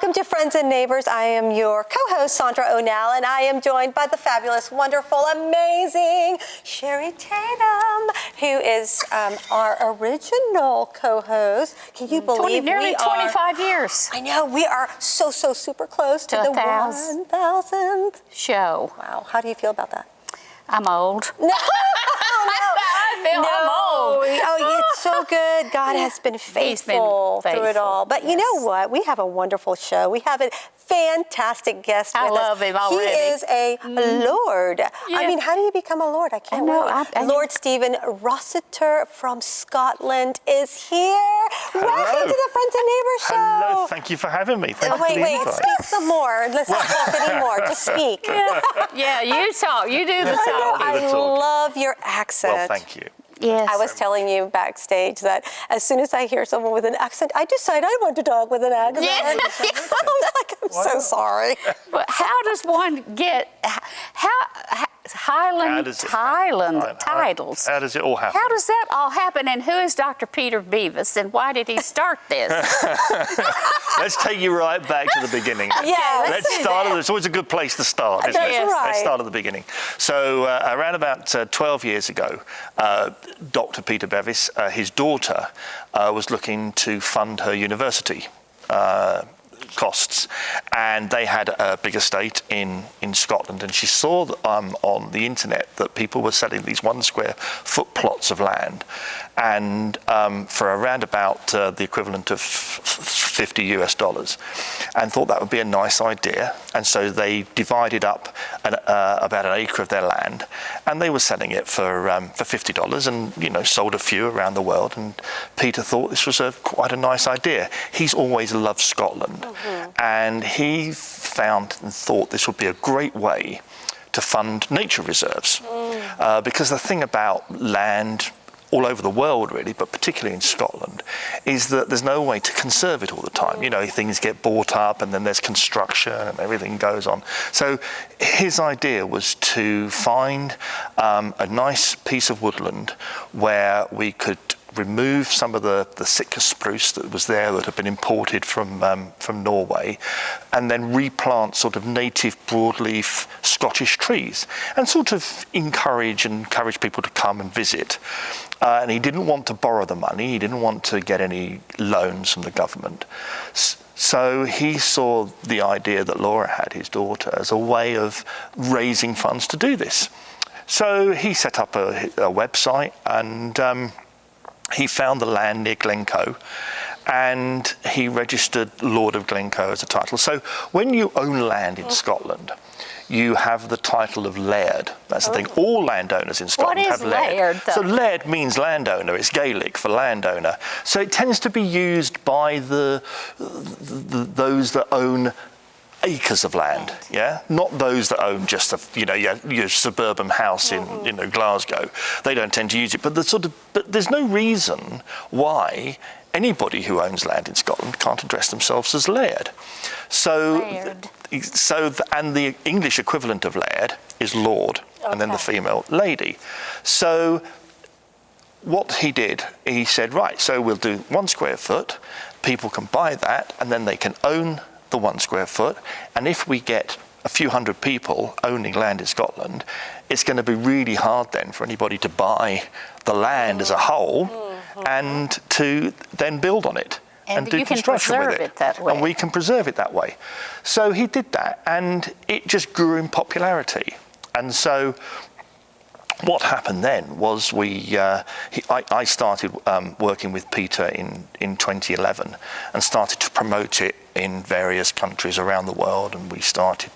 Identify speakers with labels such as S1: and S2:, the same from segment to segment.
S1: Welcome to Friends and Neighbors. I am your co-host, Sandra O'Neill, and I am joined by the fabulous, wonderful, amazing Sherry Tatum, who is our original co-host. Can you believe
S2: nearly 25 years.
S1: I know, we are so super close to the 1,000th
S2: show.
S1: Wow, how do you feel about that?
S2: I'm old.
S1: No,
S2: I feel I'm old.
S1: Oh, it's so good. God has been faithful through it all. But you know what? We have a wonderful show. We have a fantastic guest with us.
S2: I love him already.
S1: He is a Lord. Yeah. I mean, how do you become a Lord? I can't wait. Lord Stephen Rossiter from Scotland is here.
S3: Hello.
S1: Welcome to the Friends and Neighbors show.
S3: Hello, thank you for having me.
S1: Wait, speak some more. Let's not talk anymore. Just speak.
S2: Yeah, you talk. You do the talk.
S1: I love your accent.
S3: Well, thank you.
S2: Yes.
S1: I was telling you backstage that as soon as I hear someone with an accent, I decide I want to talk with an accent.
S2: Yeah.
S1: I'm so sorry.
S2: But how does one get Highland titles?
S3: How does it all happen?
S2: How does that all happen? And who is Dr. Peter Beavis, and why did he start this?
S3: Let's take you right back to the beginning.
S1: Yeah,
S3: let's start. It's always a good place to start, isn't it?
S1: Right.
S3: Let's start at the beginning. So around about 12 years ago, Dr. Peter Beavis, his daughter, was looking to fund her university costs, and they had a big estate in Scotland, and she saw on the internet that people were selling these 1 square foot plots of land, and for around about the equivalent of $50 US, and thought that would be a nice idea. And so they divided up about an acre of their land, and they were selling it for $50, and sold a few around the world. And Peter thought this was quite a nice idea. He's always loved Scotland, and he found and thought this would be a great way to fund nature reserves, because the thing about land all over the world, really, but particularly in Scotland, is that there's no way to conserve it all the time. Things get bought up, and then there's construction, and everything goes on. So his idea was to find a nice piece of woodland where we could remove some of the Sitka spruce that was there that had been imported from Norway, and then replant sort of native broadleaf Scottish trees, and sort of encourage people to come and visit. And he didn't want to borrow the money. He didn't want to get any loans from the government. So he saw the idea that Laura had, his daughter, as a way of raising funds to do this. So he set up a website, and he found the land near Glencoe, and he registered Lord of Glencoe as a title. So when you own land in Scotland, you have the title of laird. That's the thing. All landowners in Scotland have laird. So laird means landowner. It's Gaelic for landowner. So it tends to be used by those that own acres of land, not those that own just your suburban house in Glasgow. They don't tend to use it, but there's no reason why anybody who owns land in Scotland can't address themselves as laird. And the English equivalent of laird is lord, and then the female lady. So what he did, he said, right, so we'll do 1 square foot. People can buy that, and then they can own the 1 square foot. And if we get a few hundred people owning land in Scotland, it's going to be really hard then for anybody to buy the land as a whole and to then build on it and do construction with it. And we can preserve it that way. So he did that, and it just grew in popularity. And so what happened then was I started working with Peter in 2011 and started to promote it in various countries around the world, and we started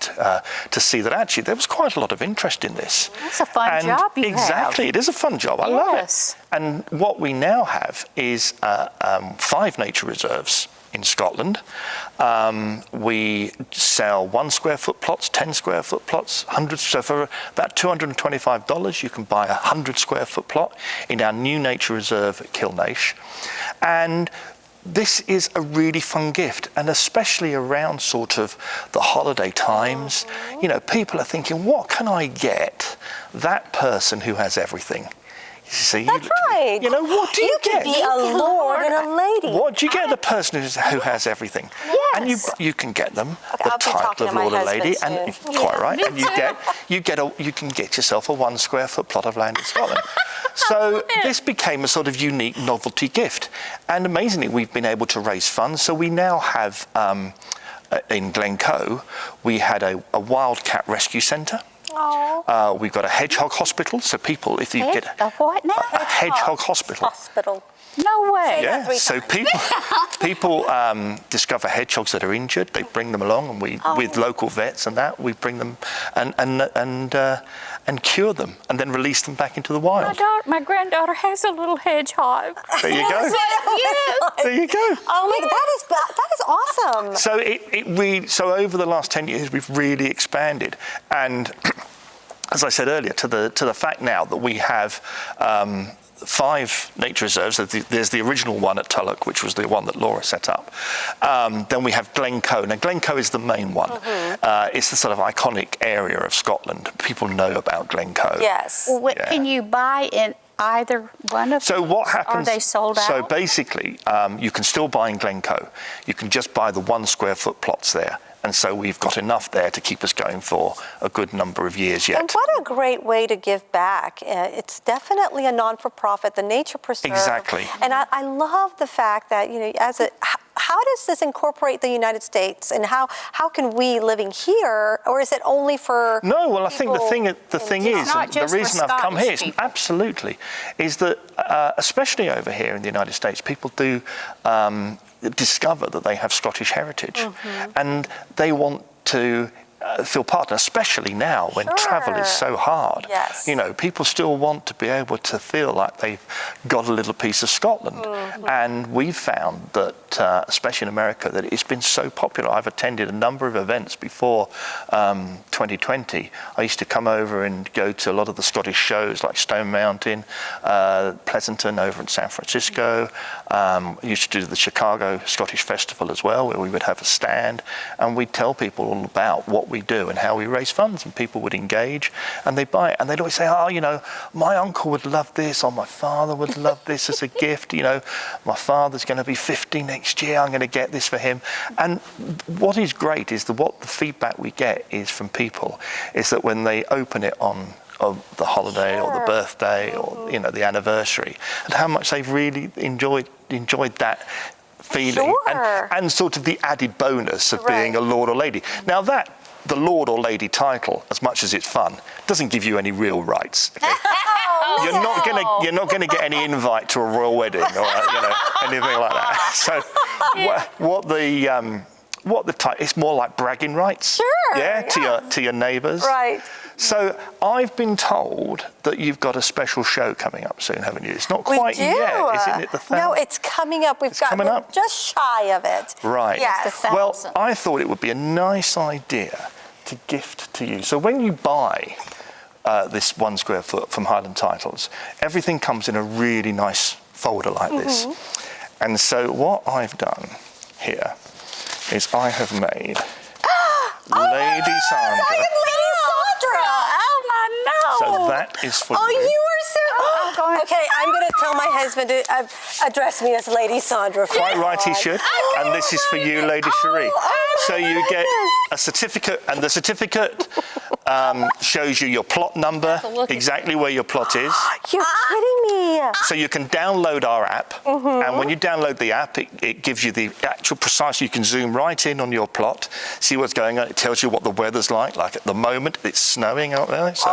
S3: to see that actually there was quite a lot of interest in this.
S2: That's a fun job you have.
S3: Exactly, it is a fun job. I love it. And what we now have is 5 nature reserves in Scotland. We sell 1 square foot plots, 10 square foot plots, 100. So for about $225, you can buy a 100 square foot plot in our new nature reserve at Kilnash. And this is a really fun gift, and especially around sort of the holiday times, people are thinking, what can I get that person who has everything? See,
S1: that's right.
S3: What do you get?
S1: You could be a lord and a lady.
S3: What do you get the person who has everything?
S2: Yes.
S3: And you can get them the
S1: I'll be
S3: title
S1: talking
S3: of
S1: to my
S3: Lord or
S1: husband
S3: Lady,
S1: soon.
S3: and
S1: Yeah.
S3: quite right.
S2: Me
S3: And
S2: too.
S3: you can get yourself a 1 square foot plot of land in Scotland. So this became a sort of unique novelty gift, and amazingly, we've been able to raise funds. So we now have in Glencoe, we had a wildcat rescue centre.
S1: Oh.
S3: We've got a hedgehog hospital, so people, if you get
S2: A what now?
S3: a hedgehog hospital.
S1: Hospital.
S2: No way.
S1: Yeah. 3
S3: So
S1: times.
S3: people discover hedgehogs that are injured. They bring them along, and with local vets and that, we bring them and cure them, and then release them back into the wild.
S2: My granddaughter has a little hedgehog.
S3: There you go. There you go.
S1: Oh my, that is awesome.
S3: So so over the last 10 years, we've really expanded, and as I said earlier, to the fact now that we have 5 nature reserves. There's the original one at Tulloch, which was the one that Laura set up. Then we have Glencoe. Now, Glencoe is the main one. It's the sort of iconic area of Scotland. People know about Glencoe.
S1: Yes.
S2: Well, can you buy in either one of
S3: So
S2: them?
S3: what happens?
S2: Are they sold out?
S3: So basically, you can still buy in Glencoe. You can just buy the 1 square foot plots there. And so we've got enough there to keep us going for a good number of years yet.
S1: And what a great way to give back. It's definitely a non-for-profit, the Nature Preserve.
S3: Exactly.
S1: And I love the fact that, how does this incorporate the United States, and how can we living here, or is it only for
S3: No, well, I think the thing is,
S2: not
S3: and the
S2: just for
S3: reason I've come
S2: Scottish
S3: here is
S2: people.
S3: absolutely, is that especially over here in the United States, people do discover that they have Scottish heritage, and they want to feel part, especially now when travel is so hard.
S1: Yes.
S3: People still want to be able to feel like they've got a little piece of Scotland. And we've found that, especially in America, that it's been so popular. I've attended a number of events before 2020. I used to come over and go to a lot of the Scottish shows like Stone Mountain, Pleasanton over in San Francisco. I used to do the Chicago Scottish Festival as well, where we would have a stand and we'd tell people all about what we do and how we raise funds, and people would engage and they'd buy it, and they'd always say, my uncle would love this, or my father would love this as a gift. My father's going to be 50 next year, I'm going to get this for him. And what is great is what the feedback we get is from people is that when they open it on the holiday or the birthday or the anniversary, and how much they've really enjoyed that feeling, and sort of the added bonus of being a Lord or Lady. Now the Lord or Lady title, as much as it's fun, doesn't give you any real rights. Okay? You're not gonna get any invite to a royal wedding or anything like that. So what the title? It's more like bragging rights. To your neighbours.
S1: Right.
S3: So I've been told that you've got a special show coming up soon, haven't you? It's not quite
S1: we do.
S3: yet, isn't it?
S1: No, it's coming up. We're just shy of it.
S3: Right.
S1: Yes.
S3: Well, I thought it would be a nice idea to gift to you. So when you buy this 1 square foot from Highland Titles, everything comes in a really nice folder like this. And so what I've done here is I have made Lady Sandra.
S1: I am Lady Sandra.
S2: Oh, my no.
S3: So that is for you.
S1: You are so... Okay, I'm going to tell my husband to address me as Lady Sandra.
S3: Quite right, he should. And this is for you, Lady Cherie. So you get a certificate, and the certificate shows you your plot number, exactly where your plot is.
S1: You're kidding me.
S3: So you can download our app, and when you download the app, it gives you the actual precise. You can zoom right in on your plot, see what's going on. It tells you what the weather's like. Like at the moment, it's snowing out there, so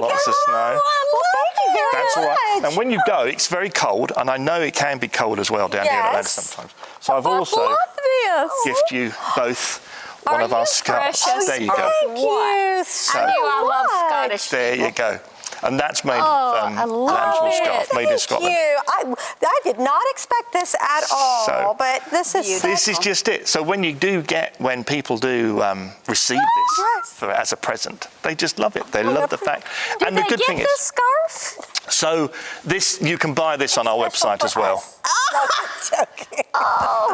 S3: lots of snow.
S1: Well, thank you very
S3: That's all right.
S1: much.
S3: And when you go, it's very cold, and I know it can be cold as well down here in Atlanta sometimes. So I've also gift you both one of our scarves. There you go.
S1: Thank you so
S2: I knew I love
S1: much.
S2: Scottish.
S3: There you go. And that's made
S2: I love
S3: lambswool
S2: it.
S3: scarf, made in Scotland.
S1: Thank you. I did not expect this at all, but this is
S3: This is just it. So when people do receive this as a present, they just love it. They love the fact.
S2: Did
S3: and the
S2: they
S3: good
S2: get
S3: thing
S2: this
S3: is,
S2: scarf?
S3: so you can buy this on our website as well.
S1: No, I'm joking.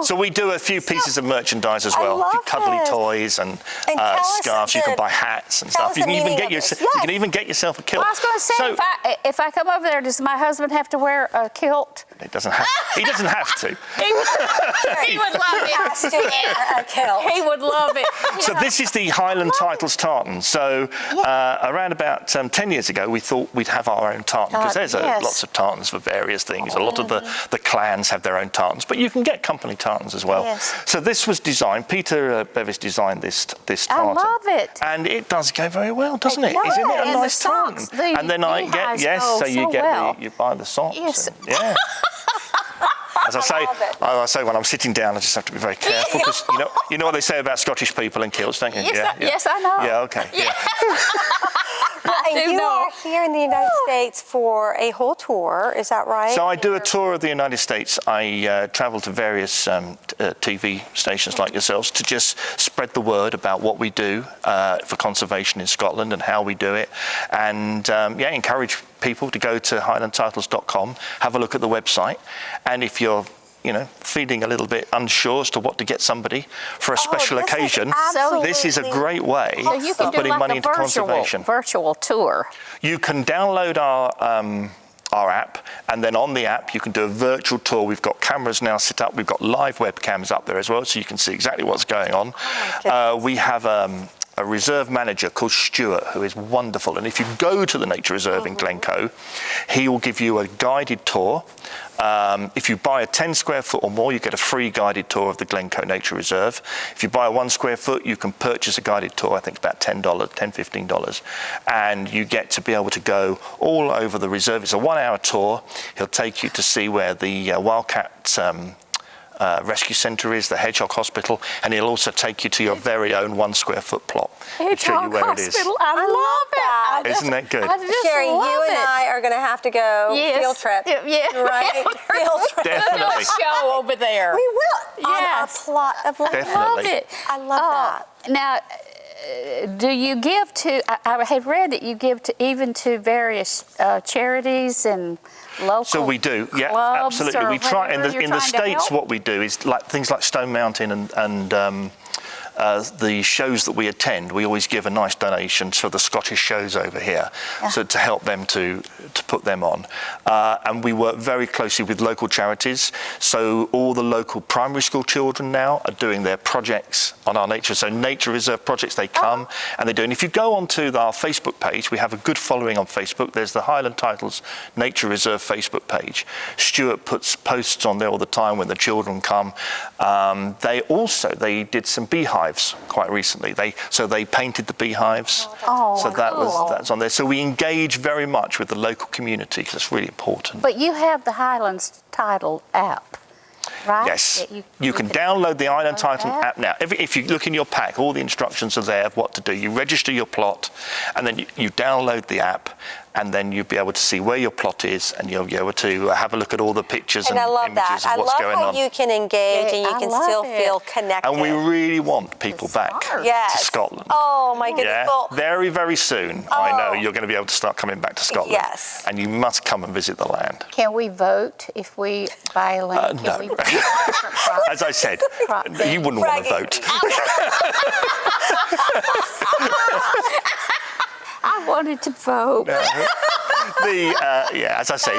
S3: So we do a few pieces of merchandise as
S1: I
S3: well.
S1: love
S3: Cuddly
S1: it.
S3: toys and
S1: And tell us
S3: scarves. You can
S1: the-
S3: buy hats and
S1: tell
S3: stuff.
S1: us
S3: You
S1: the
S3: can even
S1: meaning
S3: get
S1: of this.
S3: you can
S1: Yes.
S3: even get yourself a kilt.
S2: Well, I was going to say,
S3: So,
S2: if I come over there, does my husband have to wear a kilt?
S3: he doesn't have to.
S2: He would love it.
S1: Has to wear a kilt.
S2: He would love it.
S3: So this is the Highland Titles tartan. So around about 10 years ago, we thought we'd have our own tartan because there's
S2: yes.
S3: lots of tartans for various things. A lot of the clans have their own tartans, but you can get company tartans as well.
S2: Yes.
S3: So this was designed. Peter Bevis designed this
S2: I
S3: tartan.
S2: love it.
S3: And it does go very well, doesn't it?
S2: does.
S3: Isn't it a
S2: And the
S3: nice tartan?
S2: socks, the
S3: And then I get
S2: beehives go
S3: so you
S2: so
S3: get
S2: well.
S3: you buy the socks.
S2: Yes.
S3: And, yeah. As I say, when I'm sitting down, I just have to be very careful because you know what they say about Scottish people and kilts, don't you?
S2: Yes, I know.
S3: Yeah, okay. Yeah.
S1: And you
S2: know.
S1: are here in the United States for a whole tour, is that right?
S3: So I do a tour of the United States. I travel to various TV stations like yourselves to just spread the word about what we do for conservation in Scotland and how we do it, and encourage people to go to highlandtitles.com, have a look at the website, and if you're feeling a little bit unsure as to what to get somebody for a special
S1: this is
S3: occasion, this is a great way
S2: So you can
S3: of
S2: do
S3: putting
S2: like
S3: money
S2: a
S3: into conservation.
S2: virtual tour.
S3: You can download our app, and then on the app you can do a virtual tour. We've got cameras now set up. We've got live webcams up there as well, so you can see exactly what's going on. We have a reserve manager called Stuart, who is wonderful. And if you go to the nature reserve in Glencoe, he will give you a guided tour. If you buy a 10 square foot or more, you get a free guided tour of the Glencoe Nature Reserve. If you buy a 1 square foot, you can purchase a guided tour. I think it's about $10, $15. And you get to be able to go all over the reserve. It's a 1 hour tour. He'll take you to see where the wildcat rescue centre is, the Hedgehog Hospital, and he'll also take you to your very own 1 square foot plot.
S2: Hedgehog Hospital, I love
S1: that.
S2: it.
S3: Isn't that good?
S2: I just
S1: Sherry,
S2: love
S1: you and
S2: it.
S1: I are going to have to go field trip.
S2: Yeah.
S1: Right? Field trip.
S2: Do a
S3: Definitely.
S2: show over there.
S1: We will.
S2: Yes.
S1: On a plot of land.
S3: Definitely.
S2: Love it.
S1: I love that.
S2: Now, do you give to? I had read that you give to even to various charities and local.
S3: So we do, yeah,
S2: clubs
S3: absolutely.
S2: or
S3: We try in
S2: whatever
S3: the
S2: you're trying to
S3: States.
S2: help?
S3: What we do is like things like Stone Mountain and the shows that we attend. We always give a nice donation for the Scottish shows over here, so to help them to put them on. And we work very closely with local charities. So all the local primary school children now are doing their projects on our nature. So nature reserve projects, they come and they do. And if you go onto our Facebook page, we have a good following on Facebook. There's the Highland Titles Nature Reserve Facebook page. Stuart puts posts on there all the time when the children come. They did some beehives quite recently. They painted the beehives. So that's on there. So we engage very much with the local community because it's really important.
S2: But you have the Highlands Title app, right?
S3: Yes.
S2: That
S3: You can download the Island Titan app now. If you look in your pack, all the instructions are there of what to do. You register your plot, and then you download the app, and then you'll be able to see where your plot is, and you'll be able to have a look at all the pictures and
S1: I love
S3: images
S1: that.
S3: of what's going
S1: I love
S3: on.
S1: how you can engage and you
S2: I
S1: can
S2: love
S1: still
S2: it.
S1: feel connected.
S3: And we really want people back
S1: Yes.
S3: to Scotland.
S1: Oh my goodness.
S3: Yeah,
S1: Well,
S3: very, very soon. I know you're going to be able to start coming back to Scotland.
S1: Yes.
S3: And you must come and visit the land.
S2: Can we vote if we buy land?
S3: No.
S2: Can we vote?
S3: As I said, you wouldn't want to vote.
S2: I wanted to vote.
S3: As I say,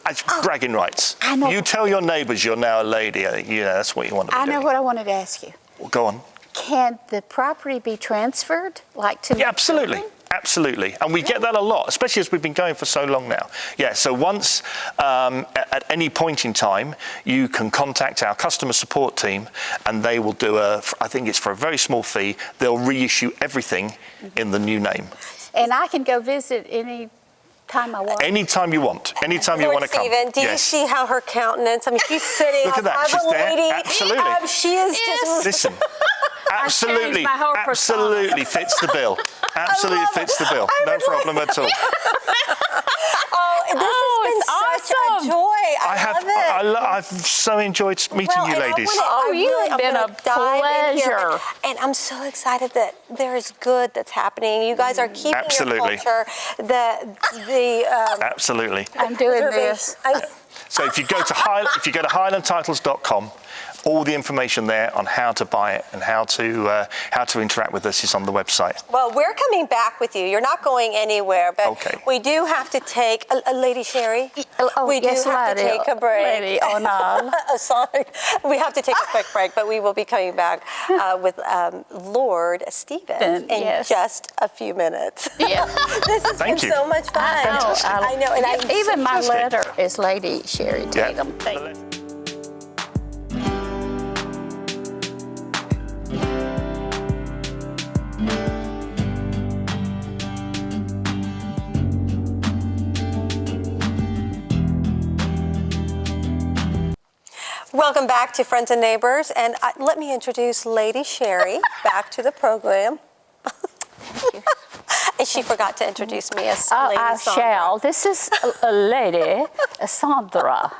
S3: it's bragging rights.
S2: I know.
S3: You tell your neighbours you're now a lady. That's what you want to be
S2: I know
S3: doing.
S2: what I wanted to ask you.
S3: Well, go on.
S2: Can the property be transferred, like to?
S3: Yeah, absolutely.
S2: children?
S3: Absolutely. And we get that a lot, especially as we've been going for so long now. Yeah, so once, at any point in time, you can contact our customer support team and they will do I think it's for a very small fee, they'll reissue everything in the new name.
S2: And I can go visit any time I want.
S3: Anytime you want. Anytime you
S1: Lord
S3: want to come.
S1: Stephen, do you
S3: Yes.
S1: see how her countenance? I mean, she's sitting.
S3: Look at that.
S1: I'm
S3: She's
S1: a
S3: there.
S1: lady.
S3: Absolutely.
S1: She is just.
S3: Listen, absolutely,
S2: my whole persona.
S3: absolutely fits the bill. Absolutely fits the bill. No problem at all.
S1: Oh, this has been such
S2: awesome.
S1: a joy. I love it.
S3: I've so enjoyed meeting you ladies.
S2: You've been a pleasure.
S1: And I'm so excited that there is good that's happening. You guys are keeping
S3: Absolutely.
S1: your culture.
S3: Absolutely.
S2: I'm doing
S1: preservation.
S2: this.
S3: So if you go to highlandtitles.com, all the information there on how to buy it and how to interact with us is on the website.
S1: Well, we're coming back with you. You're not going anywhere, but
S3: Okay.
S1: we do have to take Lady Sherry.
S2: Oh,
S1: we
S2: yes,
S1: do have to
S2: lady.
S1: take a break.
S2: Lady, oh no.
S1: Oh, sorry. We have to take a quick break, but we will be coming back with Lord Stevens in
S2: Yes.
S1: just a few minutes.
S2: Yeah.
S1: This has
S3: Thank
S1: been
S3: you.
S1: so much fun. I know. And
S2: Even my
S3: Fantastic.
S2: letter is Lady Sherry Tatum.
S3: Yeah.
S1: Welcome back to Friends and Neighbors, and let me introduce Lady Sherry back to the program. And she forgot to introduce me as Lady
S2: I
S1: Sandra.
S2: shall. This is a Lady Sandra,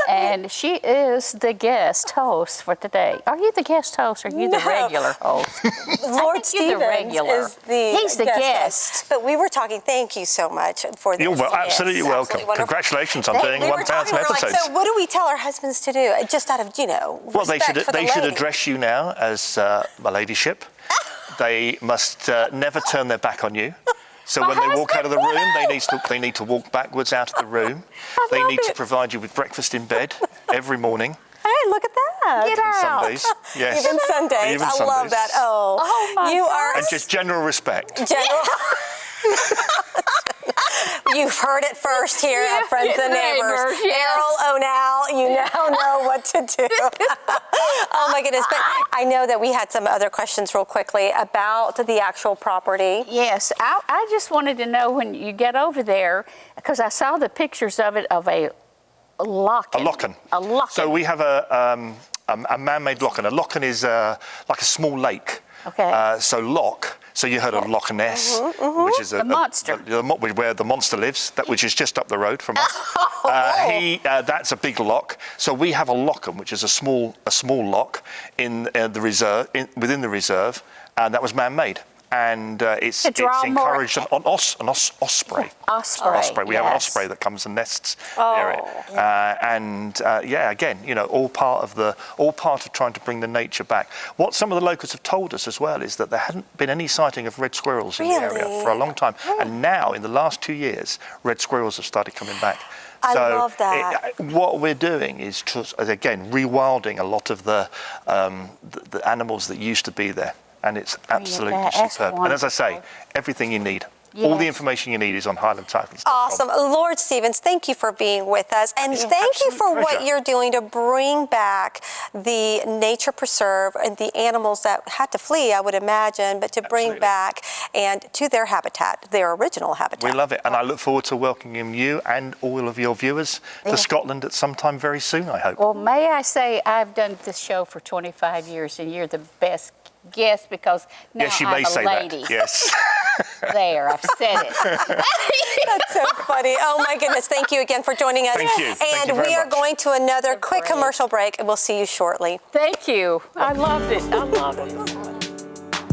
S2: and she is the guest host for today. Are you the guest host or are you the
S1: No.
S2: regular host?
S1: Lord
S2: you're the
S1: Stevens
S2: regular.
S1: is the
S2: He's the guest.
S1: host. But we were talking, thank you so much for this.
S3: You're
S1: Yes,
S3: absolutely welcome.
S1: wonderful.
S3: Congratulations on
S1: We
S3: doing
S1: were
S3: 1,000
S1: talking, we were like,
S3: episodes.
S1: so what do we tell our husbands to do? Just out of,
S3: Well, they
S1: respect for the
S3: should
S1: lady.
S3: address you now as my ladyship. They must never turn their back on you. So when they walk out of the room, they need to walk backwards out of the room. They
S1: love
S3: need to
S1: it.
S3: provide you with breakfast in bed every morning.
S1: Hey, look at that.
S2: Get out.
S3: Sundays, yes.
S1: Even Sundays.
S3: Even
S1: I love
S3: Sundays.
S1: that. Oh,
S2: Oh, my
S1: you
S2: God.
S1: are
S3: And just general respect.
S1: general. You've heard it first here at Friends and Neighbors.
S2: Yes.
S1: Errol O'Neill, you now know what to do. Oh my goodness, but I know that we had some other questions real quickly about the actual property.
S2: Yes, I just wanted to know when you get over there, because I saw the pictures of it of a locken.
S3: A locken.
S2: A locken.
S3: So we have a man-made locken. A locken is like a small lake.
S2: Okay.
S3: So loch. So you heard of Loch Ness, which is
S2: The monster.
S3: where the monster lives, which is just up the road from us. That's a big loch. So we have a locken, which is a small loch in the reserve, within the reserve, and that was man-made. And it's
S2: draw more-
S3: encouraged an osprey.
S2: Osprey.
S3: We have an
S2: yes.
S3: osprey that comes and nests near it. Again, all part of trying to bring the nature back. What some of the locals have told us as well is that there hadn't been any sighting of red squirrels in the area
S1: Really?
S3: for a long time, and now in the last 2 years, red squirrels have started coming back.
S1: I
S3: So
S1: love that.
S3: what we're doing is again rewilding a lot of the animals that used to be there. And it's absolutely
S2: that's
S3: superb. And as I say,
S2: wonderful.
S3: everything you need, all the
S2: Yes.
S3: information you need is on highlandtitles.com.
S1: Awesome. Lord Stevens, thank you for being with us. And
S3: It's an
S1: thank you
S3: absolute
S1: for what
S3: pleasure.
S1: you're doing to bring back the nature preserve and the animals that had to flee, I would imagine, but to bring
S3: Absolutely.
S1: back and to their habitat, their original habitat.
S3: We love it. And I look forward to welcoming you and all of your viewers to Scotland at some time very soon, I hope.
S2: Well, may I say I've done this show for 25 years, and you're the best guest because now
S3: Yes, you
S2: I'm
S3: may
S2: a
S3: say
S2: lady.
S3: that. Yes.
S2: There, I've said it.
S1: That's so funny. Oh my goodness. Thank you again for joining us.
S3: Thank you. Thank
S1: And
S3: you very
S1: we are
S3: much.
S1: going to another
S2: You're
S1: quick
S2: great.
S1: commercial break, and we'll see you shortly.
S2: Thank you. I loved it. I loved it.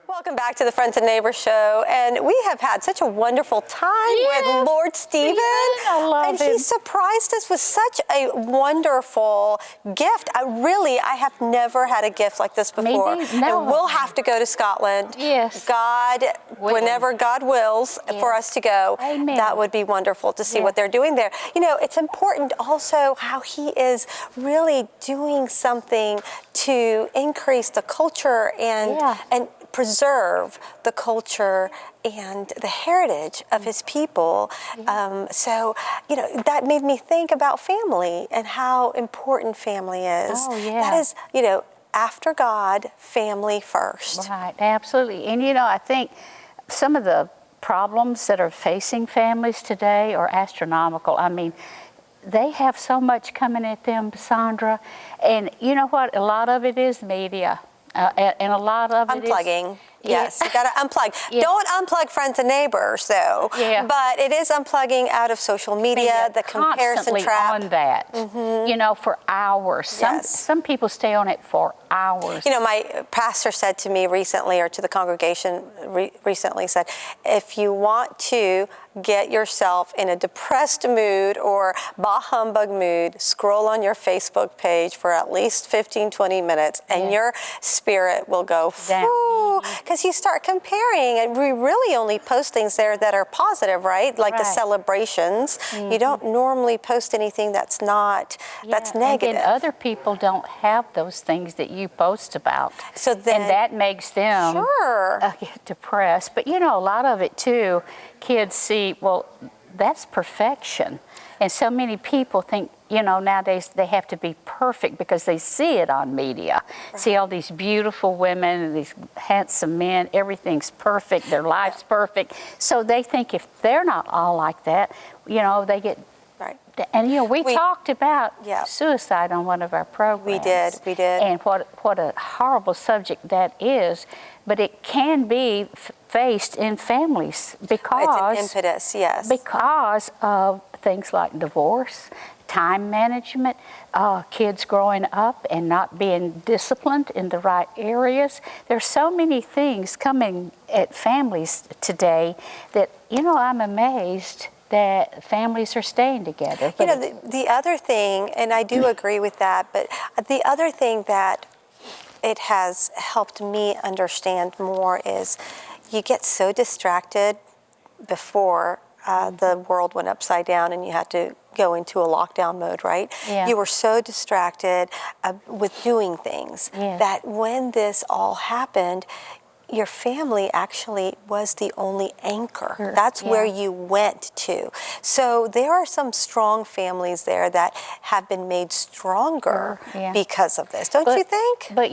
S1: Welcome back to the Friends and Neighbors show, and we have had such a wonderful time
S2: Yes.
S1: with Lord Stevens.
S2: I love
S1: and
S2: him.
S1: he surprised us with such a wonderful gift. I have never had a gift like this
S2: Me
S1: before.
S2: neither. No.
S1: And we'll have to go to Scotland.
S2: Yes.
S1: God,
S2: Willing.
S1: whenever God wills for
S2: Yes.
S1: us to go,
S2: Amen.
S1: that would be wonderful to see
S2: Yeah.
S1: what they're doing there. You know, it's important also how he is really doing something to increase the culture and preserve the culture and the heritage of his people. That made me think about family and how important family is.
S2: Oh, yeah.
S1: That is, after God, family first.
S2: Right, absolutely. And I think some of the problems that are facing families today are astronomical. I mean, they have so much coming at them, Sandra. And you know what? A lot of it is media. And a lot of it is...
S1: Unplugging. Yes, you got to unplug.
S2: Yeah.
S1: Don't unplug friends and neighbors, though.
S2: Yeah.
S1: But it is unplugging out of social media, the comparison
S2: constantly
S1: trap.
S2: on that, you know, for hours. Some people stay on it for hours.
S1: You know, my pastor said to me recently, or to the congregation recently, said, if you want to get yourself in a depressed mood or bah humbug mood, scroll on your Facebook page for at least 15, 20 minutes, and your spirit will go, because you start comparing, and we really only post things there that are positive, right? Like the celebrations. You don't normally post anything that's not, that's negative.
S2: And then other people don't have those things that you post about.
S1: So then,
S2: and that makes them get depressed. But you know, a lot of it too, kids see, well, that's perfection. And so many people think, you know, nowadays they have to be perfect because they see it on media. See all these beautiful women and these handsome men, everything's perfect, their life's perfect. So they think if they're not all like that, you know, they get... And, you know, we talked about suicide on one of our programs.
S1: We did.
S2: And what a horrible subject that is. But it can be faced in families because...
S1: It's an impetus, yes.
S2: Because of things like divorce, time management, kids growing up and not being disciplined in the right areas. There's so many things coming at families today that, you know, I'm amazed that families are staying together.
S1: You know, the other thing, and I do agree with that, but the other thing that it has helped me understand more is you get so distracted before the world went upside down and you had to go into a lockdown mode, right?
S2: Yeah.
S1: You were so distracted with doing things that when this all happened, your family actually was the only anchor. That's where you went to. So there are some strong families there that have been made stronger because of this. Don't you think?
S2: But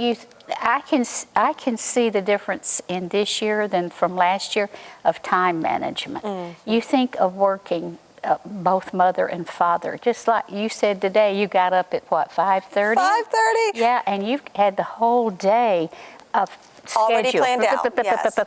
S2: I can see the difference in this year than from last year of time management. You think of working both mother and father. Just like you said today, you got up at what, 5:30?
S1: 5:30.
S2: Yeah, and you've had the whole day of
S1: already
S2: schedule.
S1: planned out. Yes.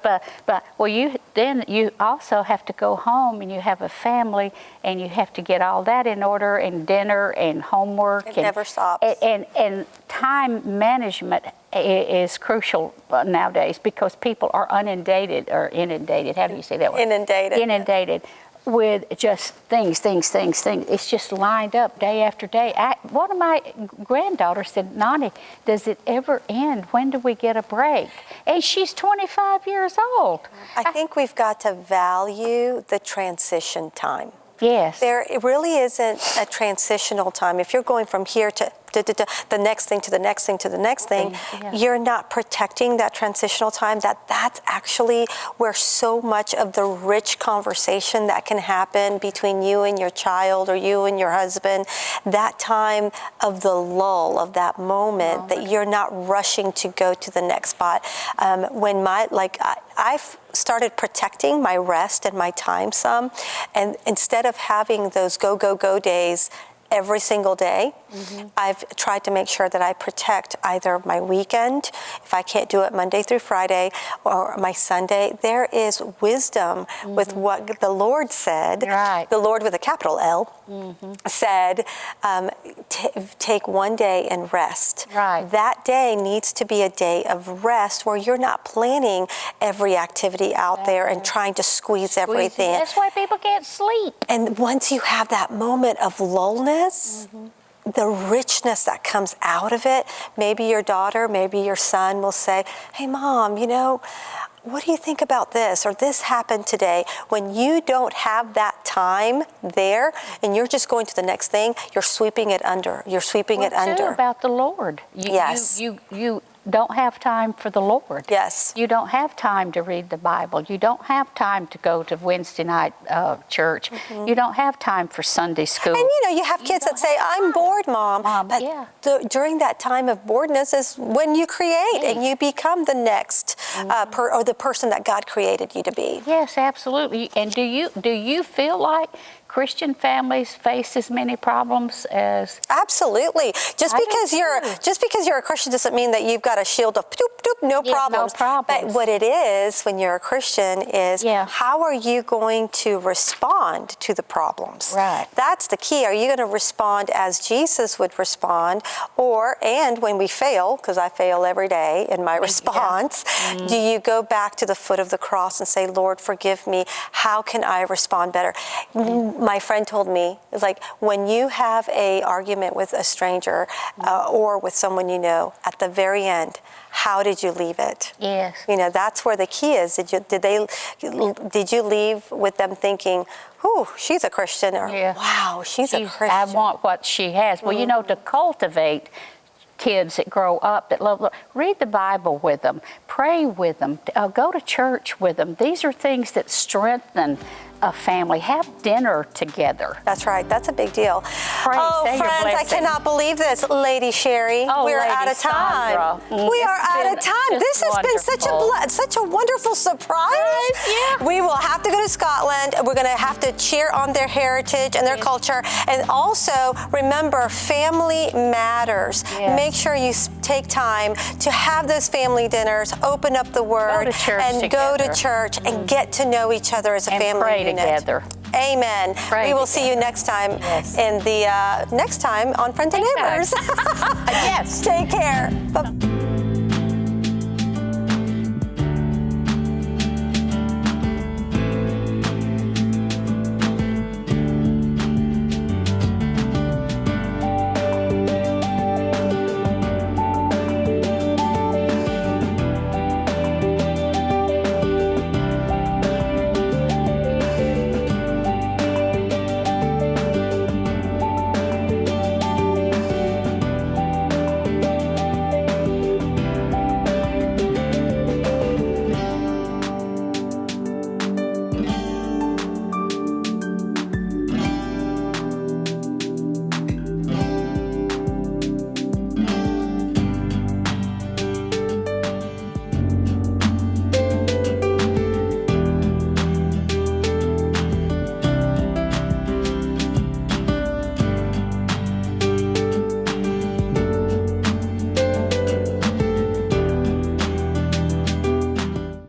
S2: But well, you also have to go home and you have a family and you have to get all that in order, and dinner and homework.
S1: It never stops.
S2: And time management is crucial nowadays because people are inundated. How do you say that word? Inundated with just things. It's just lined up day after day. One of my granddaughters said, "Nani, does it ever end? When do we get a break?" And she's 25 years old.
S1: I think we've got to value the transition time.
S2: Yes.
S1: It really isn't a transitional time. If you're going from here to the next thing to the next thing to the next thing, you're not protecting that transitional time. That's actually where so much of the rich conversation that can happen between you and your child or you and your husband, that time of the lull, of that moment that you're not rushing to go to the next spot. I've started protecting my rest and my time some, and instead of having those go days every single day, I've tried to make sure that I protect either my weekend, if I can't do it Monday through Friday, or my Sunday. There is wisdom with what the Lord said. The Lord with a capital L said, take one day and rest. That day needs to be a day of rest where you're not planning every activity out there and trying to squeeze everything.
S2: That's why people can't sleep.
S1: And once you have that moment of lullness, the richness that comes out of it, maybe your daughter, maybe your son will say, "Hey, Mom, you know, what do you think about this?" Or "This happened today." When you don't have that time there and you're just going to the next thing, you're sweeping it under. You're sweeping it under.
S2: Too, about the Lord. You don't have time for the Lord.
S1: Yes.
S2: You don't have time to read the Bible. You don't have time to go to Wednesday night church. You don't have time for Sunday school. And
S1: you know, you have kids that say, "I'm bored, Mom." But during that time of boredness is when you create and you become the next or the person that God created you to be.
S2: Yes, absolutely. And do you feel like Christian families face as many problems as...
S1: Absolutely. Just because you're a Christian doesn't mean that you've got a shield of doop, doop, no problems.
S2: No problems.
S1: But what it is when you're a Christian is how are you going to respond to the problems?
S2: Right.
S1: That's the key. Are you going to respond as Jesus would respond? And when we fail, because I fail every day in my response, do you go back to the foot of the cross and say, Lord, forgive me. How can I respond better? My friend told me, it's like when you have a argument with a stranger or with someone you know, at the very end, how did you leave it?
S2: Yes.
S1: You know, that's where the key is. Did you leave with them thinking, "Ooh, she's a Christian," or "Wow, she's a Christian.
S2: I want what she has." Well, you know, to cultivate kids that grow up that love, read the Bible with them, pray with them, go to church with them. These are things that strengthen a family. Have dinner together.
S1: That's right. That's a big deal.
S2: Pray, say your
S1: friends, I
S2: blessing.
S1: cannot believe this, Lady Sherry. We're
S2: Lady
S1: out of time.
S2: Sandra.
S1: We are out of time. This has been such a wonderful surprise. We will have to go to Scotland. We're going to have to cheer on their heritage and their culture. And also, remember, family matters. Make sure you take time to have those family dinners, open up the Word, and go to church and get to know each other as a family
S2: pray
S1: unit.
S2: Together.
S1: Amen. We will see you next time in the next time on Friends and Neighbors.
S2: Yes.
S1: Take care. Bye.